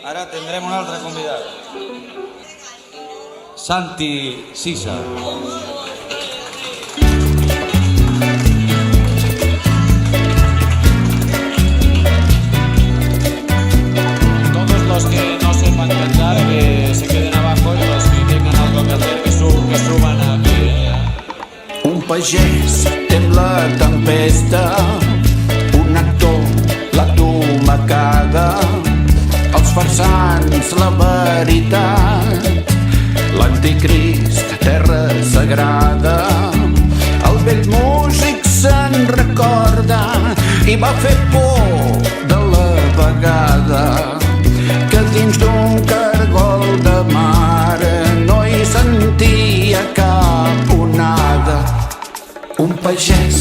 Ara tindrem un altre convidat. Santi Sisa. Todos los que no sepan cantar que se queden abajo y los que tengan algo que hacer que suban aquí. Un pagès tem la tempesta, un actor la tomacada, els farsans la veritat, l'anticrist terra sagrada. El vell músic se'n recorda i va fer por de la vegada que dins d'un cargol de mar no hi sentia cap onada. Un pagès